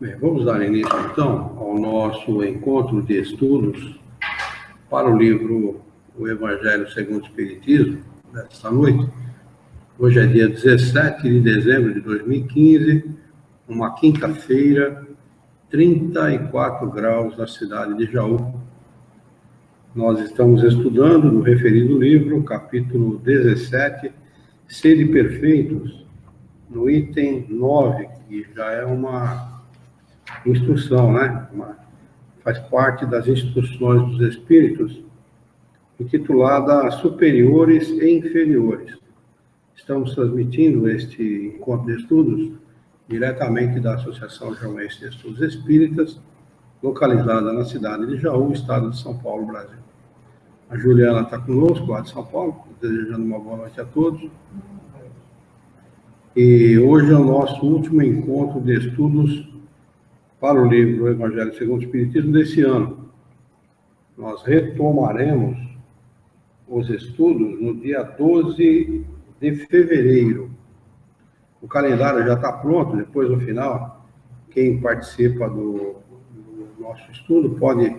Bem, vamos dar início, então, ao nosso encontro de estudos para o livro O Evangelho segundo o Espiritismo, desta noite. Hoje é dia 17 de dezembro de 2015, uma quinta-feira, 34 graus na cidade de Jaú. Nós estamos estudando no referido livro, capítulo 17, Sede Perfeitos, no item 9, que já é uma instrução, né? Faz parte das instruções dos Espíritos, intitulada Superiores e Inferiores. Estamos transmitindo este encontro de estudos diretamente da Associação Jauense de Estudos Espíritas, localizada na cidade de Jaú, estado de São Paulo, Brasil. A Juliana está conosco, lá de São Paulo, desejando uma boa noite a todos. E hoje é o nosso último encontro de estudos para o livro O Evangelho segundo o Espiritismo desse ano. Nós retomaremos os estudos no dia 12 de fevereiro. O calendário já está pronto, depois no final, quem participa do nosso estudo pode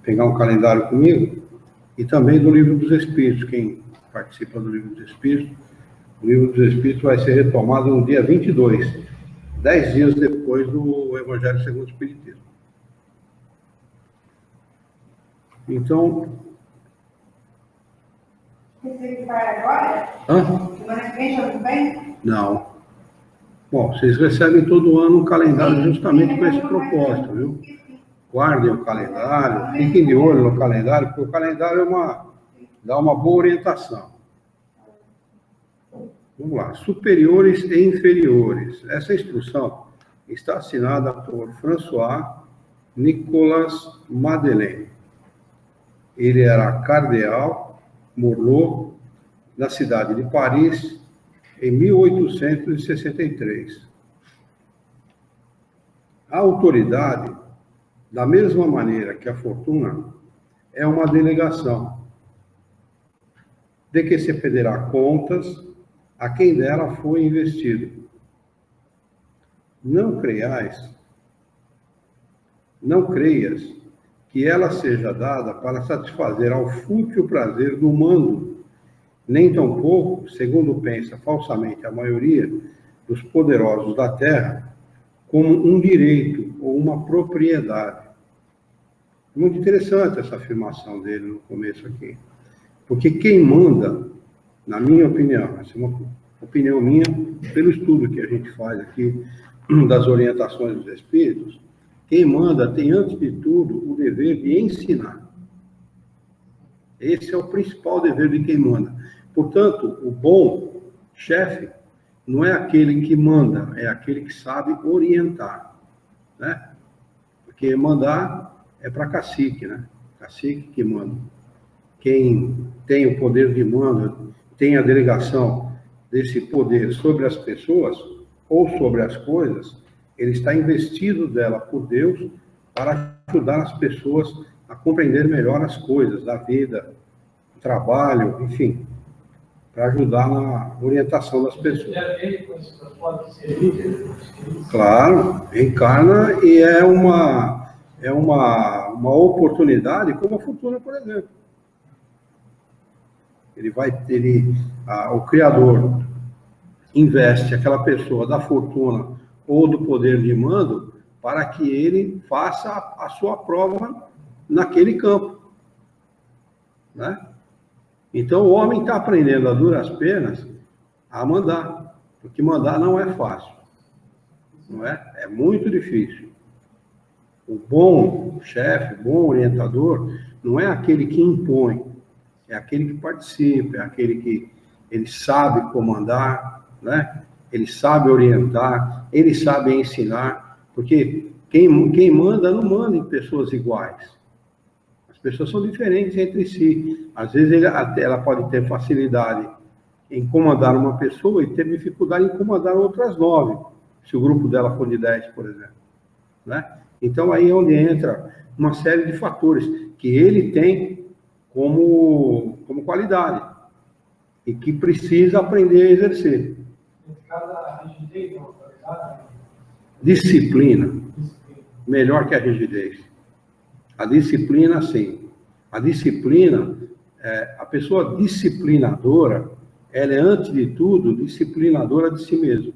pegar um calendário comigo, e também do Livro dos Espíritos. Quem participa do Livro dos Espíritos, o Livro dos Espíritos vai ser retomado no dia 22, 10 dias depois do Evangelho segundo o Espiritismo. Então... Você vai agora? Semana que vem já não vem? Não. Bom, vocês recebem todo ano um calendário justamente com esse propósito, viu? Guardem o calendário, fiquem de olho no calendário, porque o calendário dá uma boa orientação. Vamos lá. Superiores e inferiores. Essa instrução está assinada por François Nicolas Madeleine. Ele era cardeal Morlot, na cidade de Paris, em 1863. A autoridade, da mesma maneira que a fortuna, é uma delegação, de que se pedirá contas a quem dela foi investido. Não creias que ela seja dada para satisfazer ao fútil prazer do mando, nem tampouco, segundo pensa falsamente a maioria dos poderosos da terra, como um direito ou uma propriedade. Muito interessante essa afirmação dele no começo aqui. Porque quem manda, na minha opinião, essa é uma opinião minha, pelo estudo que a gente faz aqui das orientações dos Espíritos, quem manda tem, antes de tudo, o dever de ensinar. Esse é o principal dever de quem manda. Portanto, o bom chefe não é aquele que manda, é aquele que sabe orientar, né? Porque mandar é para cacique, né? Cacique que manda. Quem tem o poder de mando, tem a delegação desse poder sobre as pessoas ou sobre as coisas, ele está investido dela por Deus para ajudar as pessoas a compreender melhor as coisas da vida, do trabalho, enfim, para ajudar na orientação das pessoas. Claro, encarna e é uma oportunidade, como a fortuna, por exemplo. O Criador investe aquela pessoa da fortuna ou do poder de mando para que ele faça a sua prova naquele campo, né? Então, o homem está aprendendo a duras penas a mandar, porque mandar não é fácil, não é? É muito difícil. O bom chefe, bom orientador, não é aquele que impõe, é aquele que participa, é aquele que ele sabe comandar, né? Ele sabe orientar, ele sabe ensinar, porque quem manda não manda em pessoas iguais. As pessoas são diferentes entre si. Às vezes ela pode ter facilidade em comandar uma pessoa e ter dificuldade em comandar outras 9, se o grupo dela for de 10, por exemplo, né? Então aí é onde entra uma série de fatores que ele tem como qualidade e que precisa aprender a exercer. Cada rigidez, disciplina. melhor que a rigidez. A disciplina, sim. A disciplina, a pessoa disciplinadora, ela é, antes de tudo, disciplinadora de si mesma.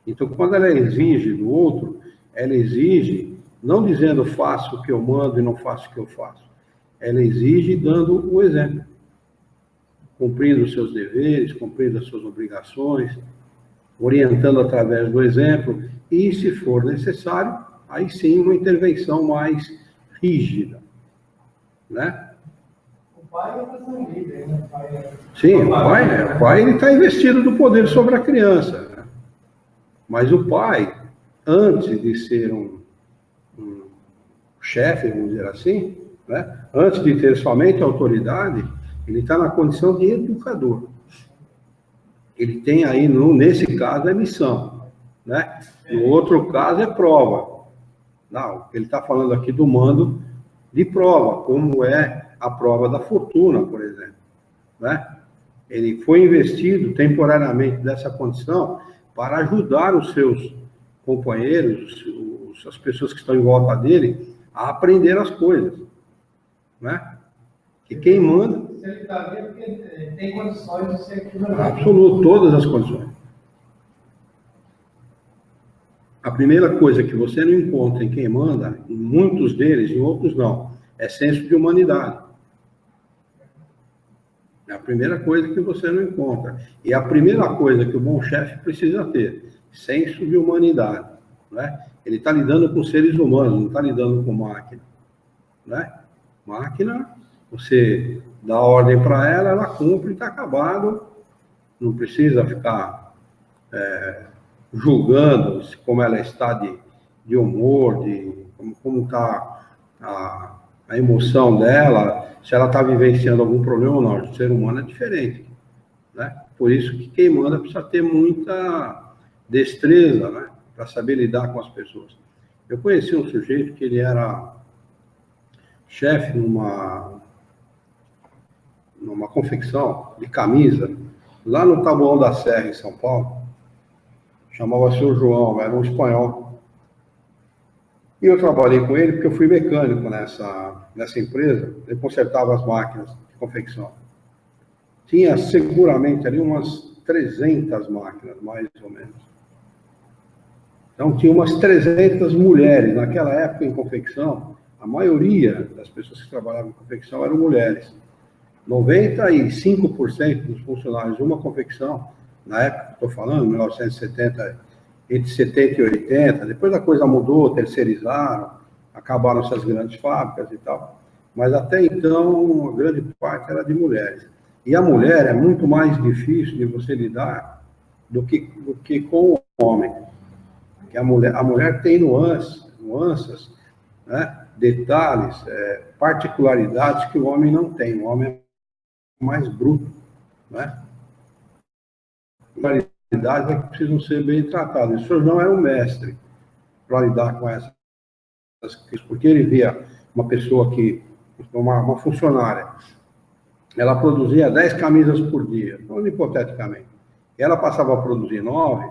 Então, quando ela exige do outro, ela exige, não dizendo faço o que eu mando e não faço o que eu faço. Ela exige dando o exemplo. Cumprindo os seus deveres, cumprindo as suas obrigações, orientando através do exemplo, e, se for necessário, aí sim uma intervenção mais rígida, né? O pai é um líder, né? Sim, o pai ele está investido do poder sobre a criança, né? Mas o pai, antes de ser um chefe, vamos dizer assim, né? Antes de ter somente autoridade, ele está na condição de educador. Ele tem aí, nesse caso, é missão, né? No outro caso, é prova. Não, ele está falando aqui do mando de prova, como é a prova da fortuna, por exemplo, né? Ele foi investido temporariamente dessa condição para ajudar os seus companheiros, as pessoas que estão em volta dele, a aprender as coisas, né? Que quem manda... Se ele está vendo que ele tem condições de ser equivalente. Absoluto, todas as condições. A primeira coisa que você não encontra em quem manda, em muitos deles, em outros não, é senso de humanidade. É a primeira coisa que você não encontra. E a primeira coisa que o bom chefe precisa ter, senso de humanidade, né? Ele está lidando com seres humanos, não está lidando com máquina, né? Máquina, você dá ordem para ela, ela cumpre, está acabado, não precisa ficar julgando como ela está de humor, como está a emoção dela, se ela está vivenciando algum problema ou não. O ser humano é diferente, né? Por isso que quem manda precisa ter muita destreza, né? Para saber lidar com as pessoas. Eu conheci um sujeito que ele era chefe numa confecção de camisa, lá no Taboão da Serra, em São Paulo. Chamava-se o João, era um espanhol. E eu trabalhei com ele porque eu fui mecânico nessa empresa. Ele consertava as máquinas de confecção. Tinha seguramente ali umas 300 máquinas, mais ou menos. Então, tinha umas 300 mulheres. Naquela época, em confecção, a maioria das pessoas que trabalhavam em confecção eram mulheres. 95% dos funcionários de uma confecção, na época que estou falando, 1970, entre 70 e 80, depois a coisa mudou, terceirizaram, acabaram-se as grandes fábricas e tal, mas até então, a grande parte era de mulheres. E a mulher é muito mais difícil de você lidar do que com o homem. Porque a mulher tem nuances, né? Detalhes, particularidades que o homem não tem. O homem é mais bruto, né? Particularidades é que precisam ser bem tratadas. O senhor não é um mestre para lidar com essas coisas, porque ele via uma pessoa uma funcionária, ela produzia 10 camisas por dia, então, hipoteticamente. E ela passava a produzir 9,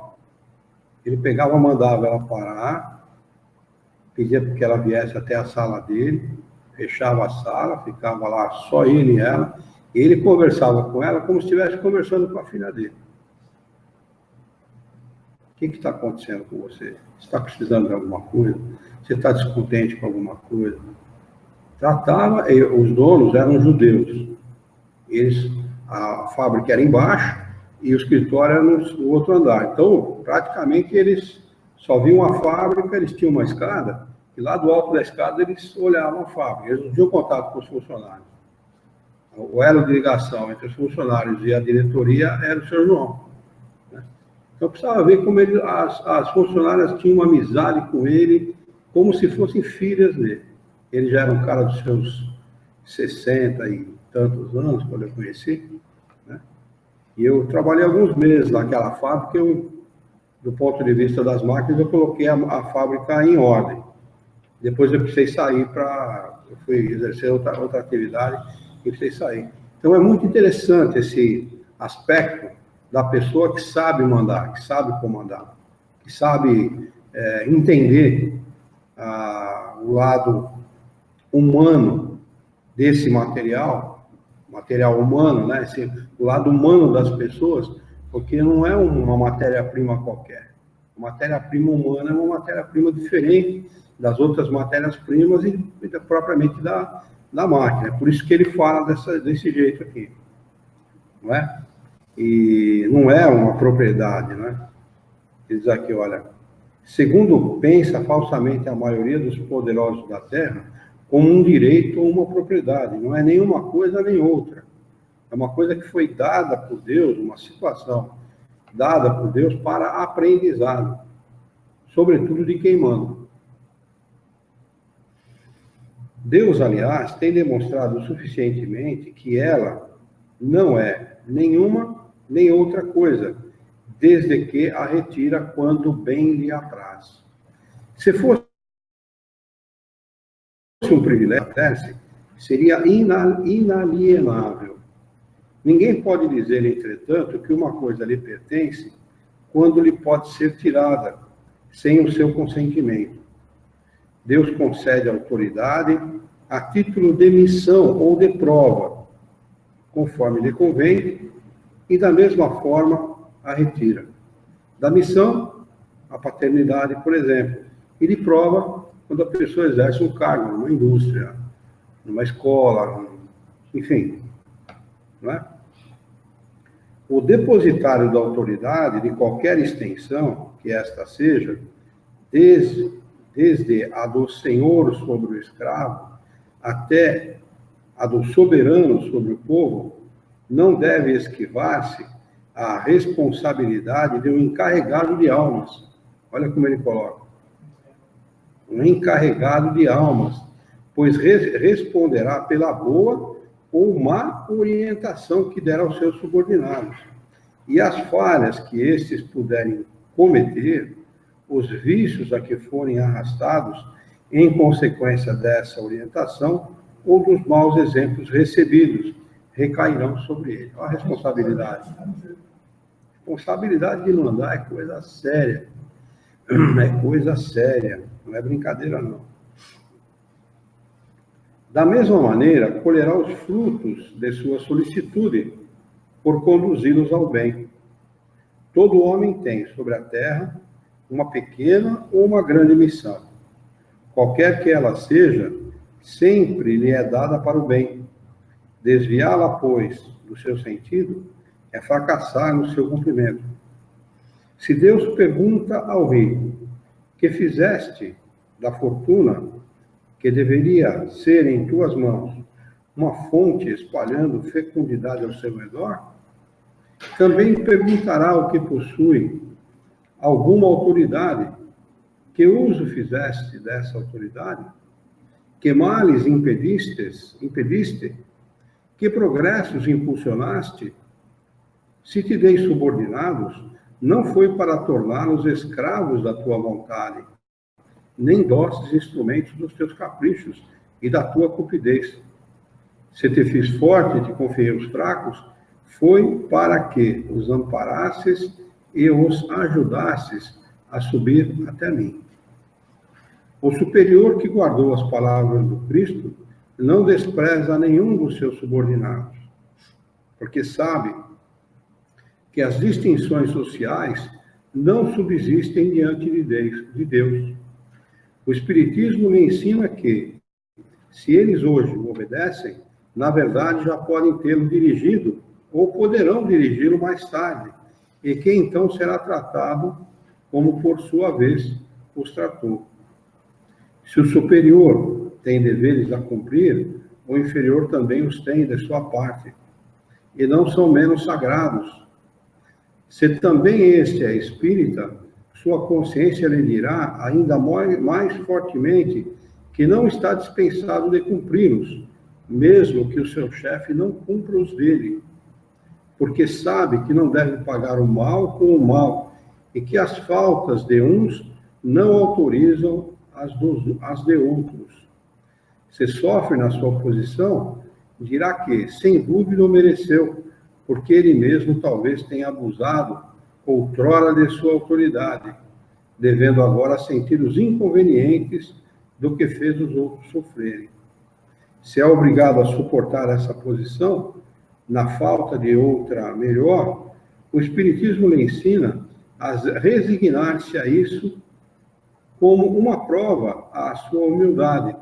ele pegava, mandava ela parar, pedia que ela viesse até a sala dele, fechava a sala, ficava lá só ele e ela, e ele conversava com ela como se estivesse conversando com a filha dele. O que está acontecendo com você? Você está precisando de alguma coisa? Você está descontente com alguma coisa? Tratava, os donos eram judeus. A fábrica era embaixo e o escritório era no outro andar. Então, praticamente, eles só viam a fábrica, eles tinham uma escada, e lá do alto da escada eles olhavam a fábrica. Eles não tinham contato com os funcionários. O elo de ligação entre os funcionários e a diretoria era o Sr. João. Então, precisava ver como as funcionárias tinham uma amizade com ele, como se fossem filhas dele. Ele já era um cara dos seus 60 e tantos anos, quando eu conheci, né? E eu trabalhei alguns meses naquela fábrica. Do ponto de vista das máquinas, eu coloquei a fábrica em ordem. Depois eu precisei sair eu fui exercer outra atividade e precisei sair. Então, é muito interessante esse aspecto da pessoa que sabe mandar, que sabe comandar, que sabe entender o lado humano desse material humano, né? O lado humano das pessoas, porque não é uma matéria-prima qualquer. A matéria-prima humana é uma matéria-prima diferente das outras matérias-primas e propriamente da máquina. É por isso que ele fala desse jeito aqui, não é? E não é uma propriedade, né? Ele diz aqui, olha, segundo pensa falsamente a maioria dos poderosos da terra, como um direito ou uma propriedade. Não é nenhuma coisa nem outra. É uma coisa que foi dada por Deus, uma situação dada por Deus para aprendizado, sobretudo de quem manda. Deus, aliás, tem demonstrado suficientemente que ela não é nenhuma nem outra coisa, desde que a retira quando bem lhe apraz. Se fosse um privilégio, seria inalienável. Ninguém pode dizer, entretanto, que uma coisa lhe pertence quando lhe pode ser tirada, sem o seu consentimento. Deus concede autoridade a título de missão ou de prova, conforme lhe convém, e da mesma forma a retira. Da missão, a paternidade, por exemplo, e de prova, quando a pessoa exerce um cargo numa indústria, numa escola, enfim, não é? O depositário da autoridade, de qualquer extensão que esta seja, desde a do senhor sobre o escravo, até a do soberano sobre o povo, não deve esquivar-se à responsabilidade de um encarregado de almas. Olha como ele coloca. Um encarregado de almas, pois responderá pela boa ou má orientação que der aos seus subordinados. E as falhas que estes puderem cometer, os vícios a que forem arrastados em consequência dessa orientação ou dos maus exemplos recebidos, recairão sobre ele. Olha a responsabilidade. Responsabilidade de não andar é coisa séria. É coisa séria, não é brincadeira, não. Da mesma maneira, colherá os frutos de sua solicitude por conduzi-los ao bem. Todo homem tem sobre a terra uma pequena ou uma grande missão. Qualquer que ela seja, sempre lhe é dada para o bem. Desviá-la, pois, do seu sentido, é fracassar no seu cumprimento. Se Deus pergunta ao rico, que fizeste da fortuna que deveria ser em tuas mãos uma fonte espalhando fecundidade ao seu redor, também perguntará o que possui alguma autoridade, que uso fizeste dessa autoridade, que males impediste, que progressos impulsionaste. Se te dei subordinados, não foi para torná-los escravos da tua vontade, nem dóceis instrumentos dos teus caprichos e da tua cupidez. Se te fiz forte e te confiei os fracos, foi para que os amparasses e os ajudasses a subir até mim. O superior que guardou as palavras do Cristo não despreza nenhum dos seus subordinados, porque sabe que as distinções sociais não subsistem diante de Deus. O Espiritismo lhe ensina que, se eles hoje o obedecem, na verdade já podem tê-lo dirigido ou poderão dirigi-lo mais tarde, e que então será tratado como, por sua vez, os tratou. Se o superior tem deveres a cumprir, o inferior também os tem de sua parte, e não são menos sagrados. Se também este é espírita, sua consciência lhe dirá ainda mais fortemente que não está dispensado de cumpri-los, mesmo que o seu chefe não cumpra os dele, porque sabe que não deve pagar o mal com o mal, e que as faltas de uns não autorizam as de outros. Se sofre na sua posição, dirá que, sem dúvida, o mereceu, porque ele mesmo talvez tenha abusado outrora de sua autoridade, devendo agora sentir os inconvenientes do que fez os outros sofrerem. Se é obrigado a suportar essa posição, na falta de outra melhor, o Espiritismo lhe ensina a resignar-se a isso como uma prova à sua humildade,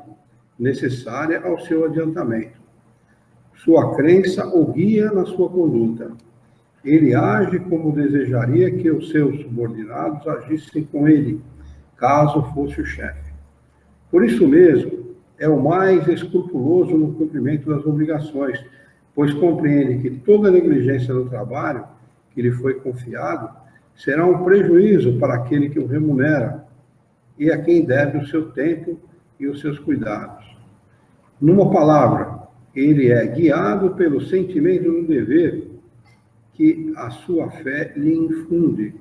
necessária ao seu adiantamento. Sua crença o guia na sua conduta. Ele age como desejaria que os seus subordinados agissem com ele, caso fosse o chefe. Por isso mesmo, é o mais escrupuloso no cumprimento das obrigações, pois compreende que toda negligência no trabalho que lhe foi confiado será um prejuízo para aquele que o remunera e a quem deve o seu tempo e os seus cuidados. Numa palavra, ele é guiado pelo sentimento do dever que a sua fé lhe infunde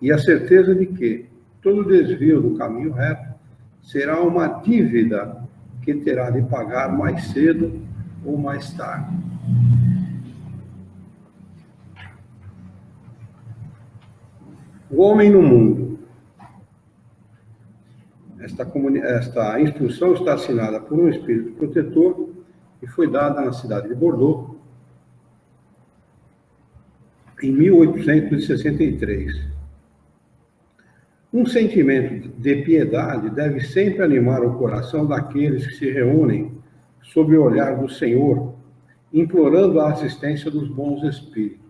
e a certeza de que todo desvio do caminho reto será uma dívida que terá de pagar mais cedo ou mais tarde. O homem no mundo. Esta instrução está assinada por um espírito protetor e foi dada na cidade de Bordeaux em 1863. Um sentimento de piedade deve sempre animar o coração daqueles que se reúnem sob o olhar do Senhor, implorando a assistência dos bons espíritos.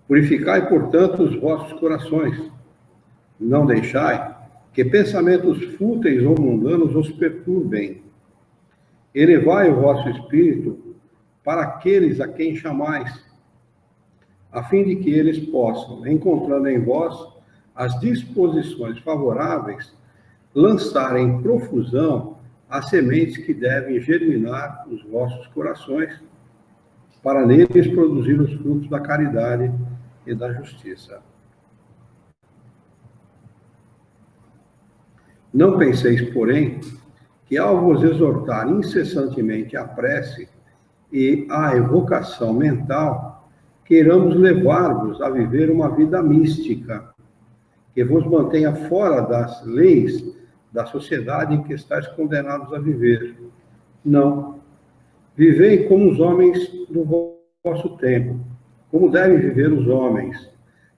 Purificai, portanto, os vossos corações. Não deixai que pensamentos fúteis ou mundanos os perturbem. Elevai o vosso espírito para aqueles a quem chamais, a fim de que eles possam, encontrando em vós as disposições favoráveis, lançar em profusão as sementes que devem germinar os vossos corações, para neles produzir os frutos da caridade e da justiça. Não penseis, porém, que ao vos exortar incessantemente à prece e à evocação mental, queiramos levar-vos a viver uma vida mística, que vos mantenha fora das leis da sociedade em que estáis condenados a viver. Não. Vivei como os homens do vosso tempo, como devem viver os homens.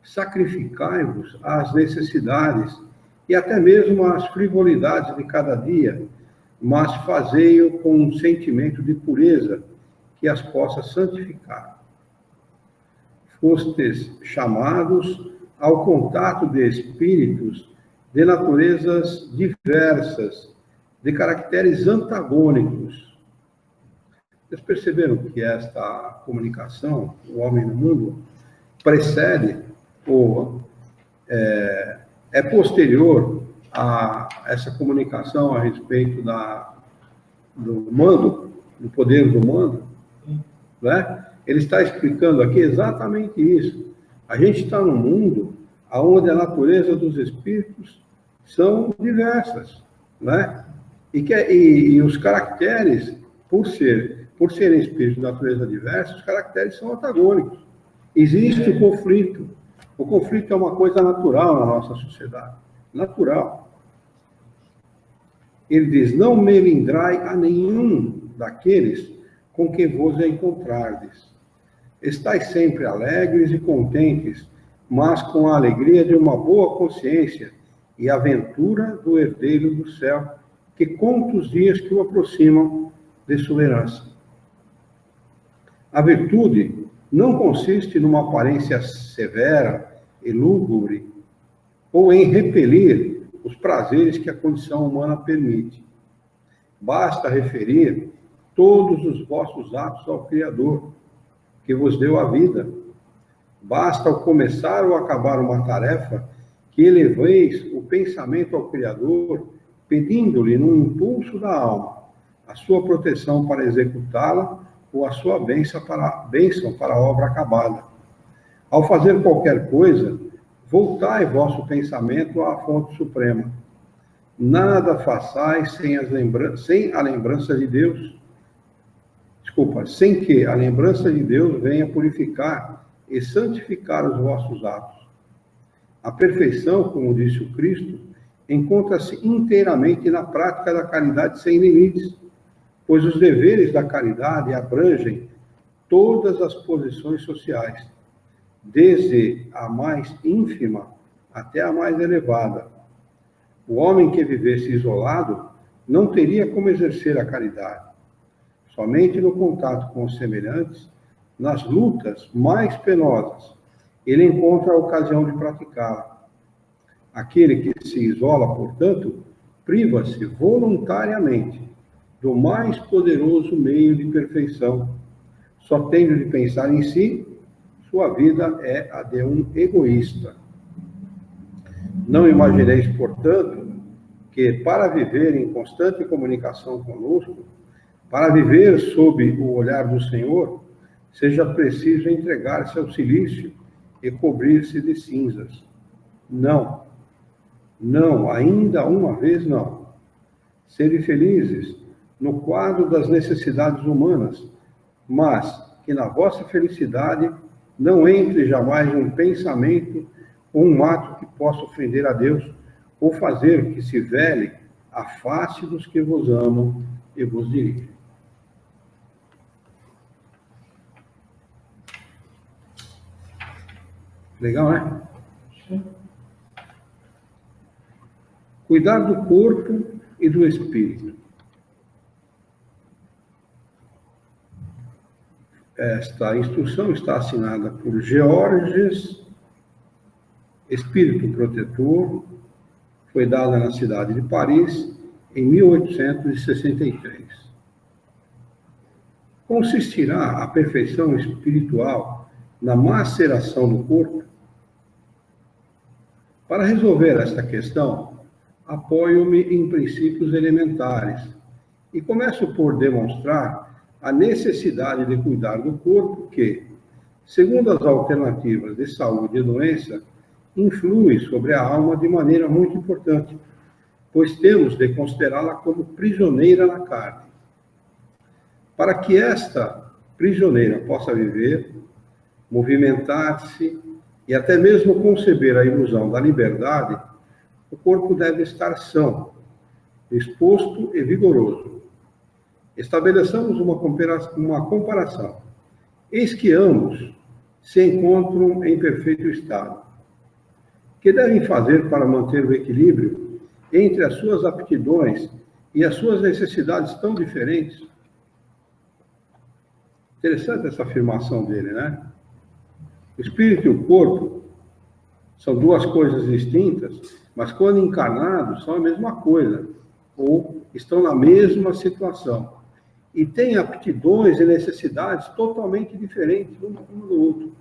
Sacrificai-vos às necessidades e até mesmo às frivolidades de cada dia, mas fazei-o com um sentimento de pureza que as possa santificar. Fostes chamados ao contato de espíritos de naturezas diversas, de caracteres antagônicos. Vocês perceberam que esta comunicação, o homem no mundo, precede ou é posterior a essa comunicação a respeito do mando, do poder do mando, né? Ele está explicando aqui exatamente isso. A gente está num mundo onde a natureza dos espíritos são diversas, né? E os caracteres, por serem espíritos de natureza diversa, os caracteres são antagônicos. Existe o conflito. O conflito é uma coisa natural na nossa sociedade. Natural. Ele diz, não melindrai a nenhum daqueles com que vos encontrardes. Estais sempre alegres e contentes, mas com a alegria de uma boa consciência e a ventura do herdeiro do céu, que conta os dias que o aproximam de sua herança. A virtude não consiste numa aparência severa e lúgubre, ou em repelir os prazeres que a condição humana permite. Basta referir todos os vossos atos ao Criador, que vos deu a vida. Basta, ao começar ou acabar uma tarefa, que eleveis o pensamento ao Criador, pedindo-lhe, num impulso da alma, a sua proteção para executá-la ou a sua bênção para a obra acabada. Ao fazer qualquer coisa, voltai vosso pensamento à fonte suprema. Nada façais sem a lembrança de Deus. Sem que a lembrança de Deus venha purificar e santificar os vossos atos. A perfeição, como disse o Cristo, encontra-se inteiramente na prática da caridade sem limites, pois os deveres da caridade abrangem todas as posições sociais, desde a mais ínfima até a mais elevada. O homem que vivesse isolado não teria como exercer a caridade. Somente no contato com os semelhantes, nas lutas mais penosas, ele encontra a ocasião de praticá-la. Aquele que se isola, portanto, priva-se voluntariamente do mais poderoso meio de perfeição. Só tendo de pensar em si, sua vida é a de um egoísta. Não imagineis, portanto, que para viver em constante comunicação conosco, para viver sob o olhar do Senhor, seja preciso entregar-se ao silício e cobrir-se de cinzas. Não. Não, ainda uma vez não. Sede felizes no quadro das necessidades humanas, mas que na vossa felicidade não entre jamais um pensamento ou um ato que possa ofender a Deus ou fazer que se vele a face dos que vos amam e vos dirigem. Legal, né? Cuidar do corpo e do espírito. Esta instrução está assinada por Georges, espírito protetor, foi dada na cidade de Paris em 1863. Consistirá a perfeição espiritual na maceração do corpo? Para resolver esta questão, apoio-me em princípios elementares e começo por demonstrar a necessidade de cuidar do corpo que, segundo as alternativas de saúde e doença, influi sobre a alma de maneira muito importante, pois temos de considerá-la como prisioneira na carne. Para que esta prisioneira possa viver, movimentar-se e até mesmo conceber a ilusão da liberdade, o corpo deve estar são, disposto e vigoroso. Estabeleçamos uma comparação. Eis que ambos se encontram em perfeito estado. O que devem fazer para manter o equilíbrio entre as suas aptidões e as suas necessidades tão diferentes? Interessante essa afirmação dele, né? O espírito e o corpo são duas coisas distintas, mas quando encarnados são a mesma coisa, ou estão na mesma situação. E têm aptidões e necessidades totalmente diferentes um do outro.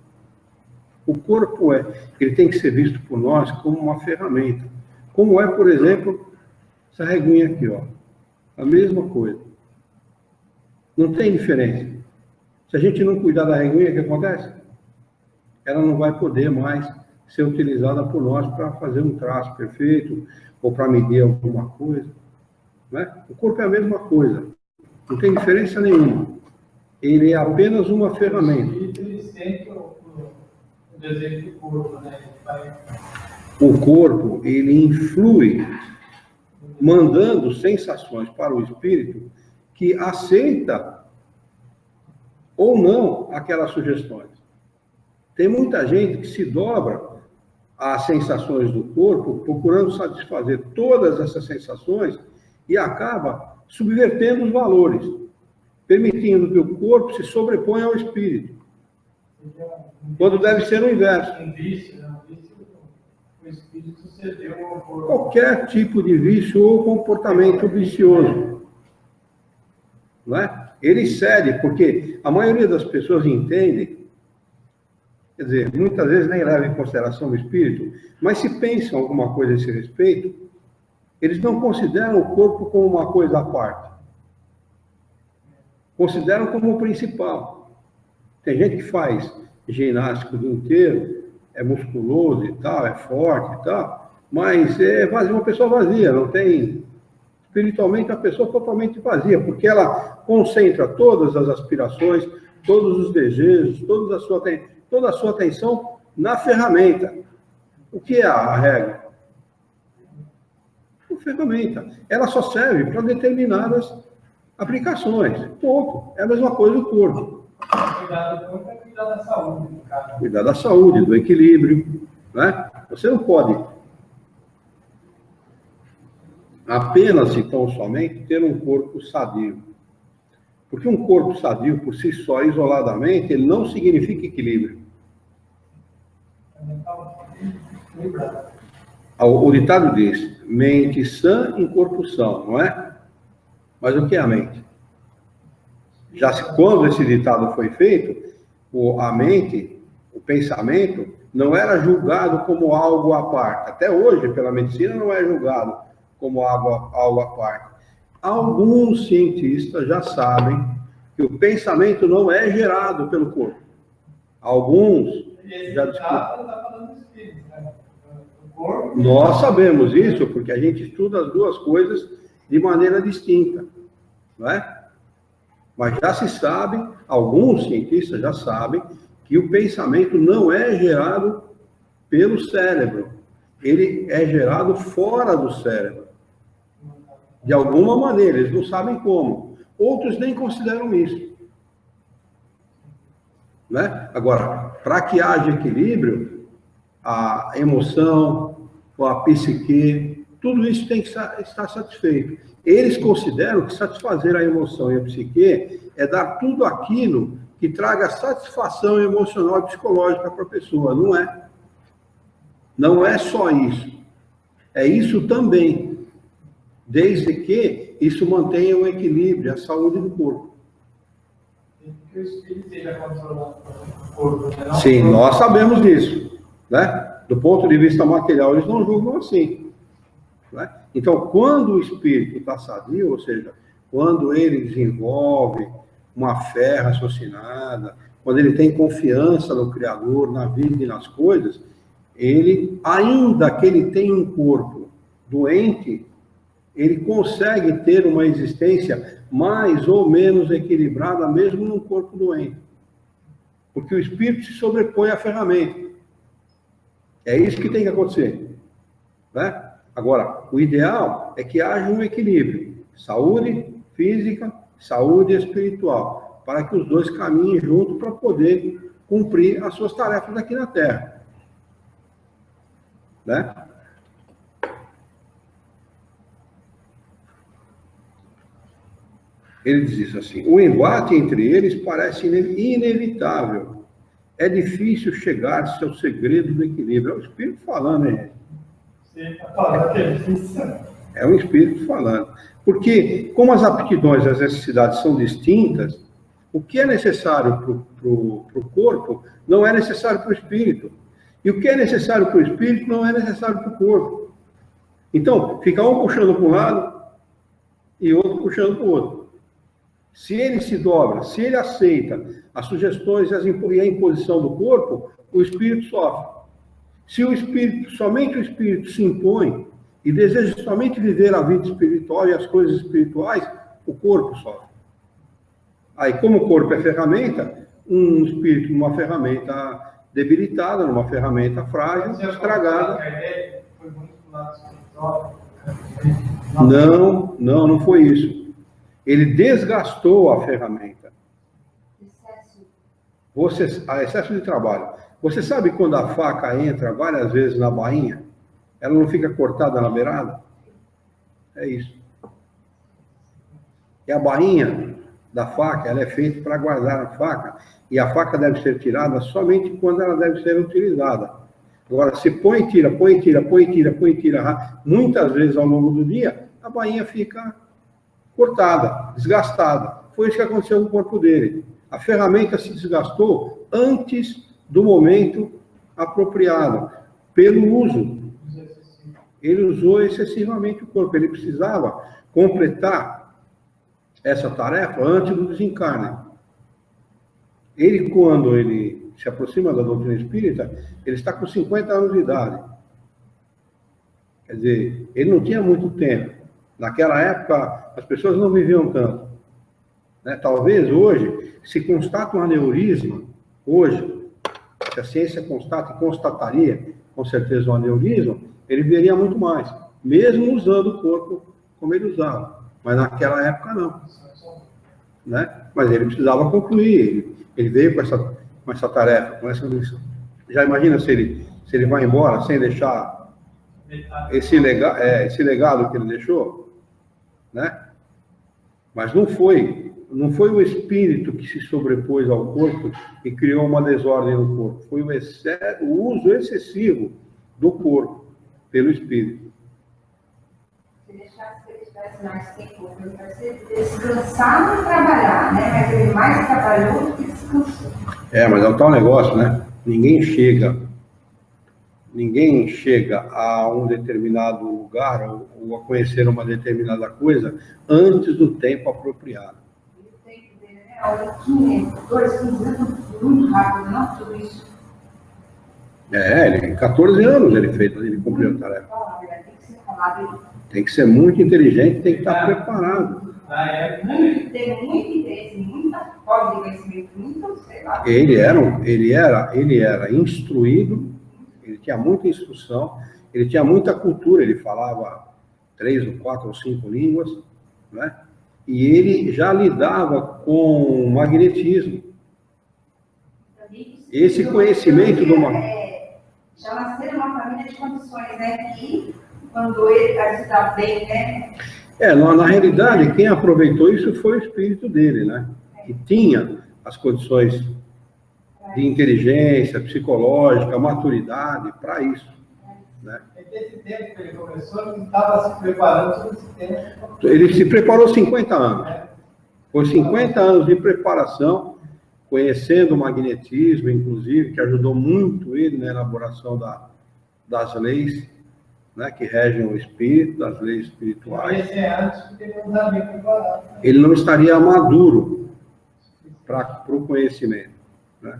O corpo ele tem que ser visto por nós como uma ferramenta. Como é, por exemplo, essa reguinha aqui, ó. A mesma coisa. Não tem diferença. Se a gente não cuidar da reguinha, o que acontece? Ela não vai poder mais ser utilizada por nós para fazer um traço perfeito ou para medir alguma coisa. Né? O corpo é a mesma coisa. Não tem diferença nenhuma. Ele é apenas uma ferramenta. Ele sente o desejo do corpo, né? O corpo, ele influi, mandando sensações para o espírito que aceita ou não aquelas sugestões. Tem muita gente que se dobra às sensações do corpo, procurando satisfazer todas essas sensações e acaba subvertendo os valores, permitindo que o corpo se sobreponha ao espírito, quando deve ser o inverso. Um vício, né? O espírito cedeu ao corpo. Qualquer tipo de vício ou comportamento vicioso, não é? Ele cede, porque a maioria das pessoas entende, quer dizer, muitas vezes nem leva em consideração o espírito, mas se pensam alguma coisa a esse respeito, eles não consideram o corpo como uma coisa à parte. Consideram como o principal. Tem gente que faz ginástica o dia inteiro, é musculoso e tal, é forte e tal, mas é vazio, uma pessoa vazia, não tem... Espiritualmente, a pessoa totalmente vazia, porque ela concentra todas as aspirações, todos os desejos, toda a sua atenção na ferramenta. O que é a régua? Uma ferramenta. Ela só serve para determinadas aplicações. Ponto. É a mesma coisa do corpo. Cuidar do corpo é cuidar da saúde, cara. Cuidar da saúde, do equilíbrio, né? Você não pode apenas e tão somente ter um corpo sadio. Porque um corpo sadio, por si só, isoladamente, ele não significa equilíbrio. O ditado diz, mente sã em corpo são, não é? Mas o que é a mente? Quando esse ditado foi feito, a mente, o pensamento, não era julgado como algo à parte. Até hoje, pela medicina, não é julgado como algo à parte. Alguns cientistas já sabem que o pensamento não é gerado pelo corpo. Alguns já discutem. Nós sabemos isso porque a gente estuda as duas coisas de maneira distinta, não é? Mas já se sabe, alguns cientistas já sabem, que o pensamento não é gerado pelo cérebro. Ele é gerado fora do cérebro. De alguma maneira, eles não sabem como. Outros nem consideram isso. Né? Agora, para que haja equilíbrio, a emoção, a psique, tudo isso tem que estar satisfeito. Eles consideram que satisfazer a emoção e a psique é dar tudo aquilo que traga satisfação emocional e psicológica para a pessoa. Não é. Não é só isso. É isso também. Desde que isso mantenha o equilíbrio, a saúde do corpo. Que o espírito seja controlado pelo corpo, né? Sim, nós sabemos disso. Né? Do ponto de vista material, eles não julgam assim. Né? Então, quando o espírito está sadio, ou seja, quando ele desenvolve uma fé raciocinada, quando ele tem confiança no Criador, na vida e nas coisas, ele, ainda que ele tenha um corpo doente, ele consegue ter uma existência mais ou menos equilibrada, mesmo num corpo doente. Porque o espírito se sobrepõe à ferramenta. É isso que tem que acontecer. Né? Agora, o ideal é que haja um equilíbrio. Saúde física, saúde espiritual. Para que os dois caminhem juntos para poder cumprir as suas tarefas aqui na Terra. Né? Ele diz isso assim, o embate entre eles parece inevitável. É difícil chegar-se ao segredo do equilíbrio. É o espírito falando, hein? É um espírito falando. Porque, como as aptidões e as necessidades são distintas, o que é necessário para o corpo não é necessário para o espírito. E o que é necessário para o espírito não é necessário para o corpo. Então, fica um puxando para um lado e outro puxando para o outro. Se ele se dobra, se ele aceita as sugestões e a imposição do corpo, o espírito sofre. Se o espírito, somente o espírito se impõe e deseja somente viver a vida espiritual e as coisas espirituais, o corpo sofre. Aí, como o corpo é ferramenta, um espírito numa ferramenta debilitada, numa ferramenta frágil, estragada. Não foi isso. Ele desgastou a ferramenta. Excesso de trabalho. Você sabe quando a faca entra várias vezes na bainha, ela não fica cortada na beirada? É isso. E a bainha da faca, ela é feita para guardar a faca, e a faca deve ser tirada somente quando ela deve ser utilizada. Agora, se põe e tira, muitas vezes ao longo do dia, a bainha fica cortada, desgastada. Foi isso que aconteceu com o corpo dele. A ferramenta se desgastou antes do momento apropriado, pelo uso. Ele usou excessivamente o corpo. Ele precisava completar essa tarefa antes do desencarne. Ele, quando ele se aproxima da doutrina espírita, ele está com 50 anos de idade. Quer dizer, ele não tinha muito tempo. Naquela época, as pessoas não viviam tanto. Né? Talvez hoje, se constata um aneurisma, hoje, se a ciência constata e constataria com certeza um aneurisma, ele veria muito mais, mesmo usando o corpo como ele usava. Mas naquela época não. Né? Mas ele precisava concluir, ele veio com essa tarefa, com essa missão. Já imagina se ele vai embora sem deixar esse legado que ele deixou? Né? Mas não foi o espírito que se sobrepôs ao corpo e criou uma desordem no corpo, foi o uso excessivo do corpo pelo espírito. Se deixasse que ele tivesse mais tempo, ele descansava e trabalhar, né? Mas ele mais trabalhou do que descansou. Mas é um tal negócio, né? Ninguém chega a um determinado lugar ou a conhecer uma determinada coisa antes do tempo apropriado. E o tempo dele, né? Olha, 2, 15 anos, muito rápido, não? Tudo isso. Ele, 14 anos ele cumpriu a tarefa. Tem que ser falado. Tem que ser muito inteligente, tem que estar preparado. Tem muito interesse, muita falta de conhecimento, muito, sei lá. Ele era instruído, ele tinha muita instrução, ele tinha muita cultura, ele falava 3 ou 4 ou 5 línguas, né? E ele já lidava com magnetismo. Esse conhecimento do já nasceram uma família de condições, né? Que quando ele está bem, né? Na realidade, quem aproveitou isso foi o espírito dele, né? Que tinha as condições de inteligência, psicológica, maturidade para isso, né? Esse tempo que ele começou, ele estava se preparando todo esse tempo. Ele se preparou 50 anos. Foi 50 anos de preparação, conhecendo o magnetismo, inclusive, que ajudou muito ele na elaboração das leis, né, que regem o espírito, das leis espirituais. Ele não estaria maduro para o conhecimento, né?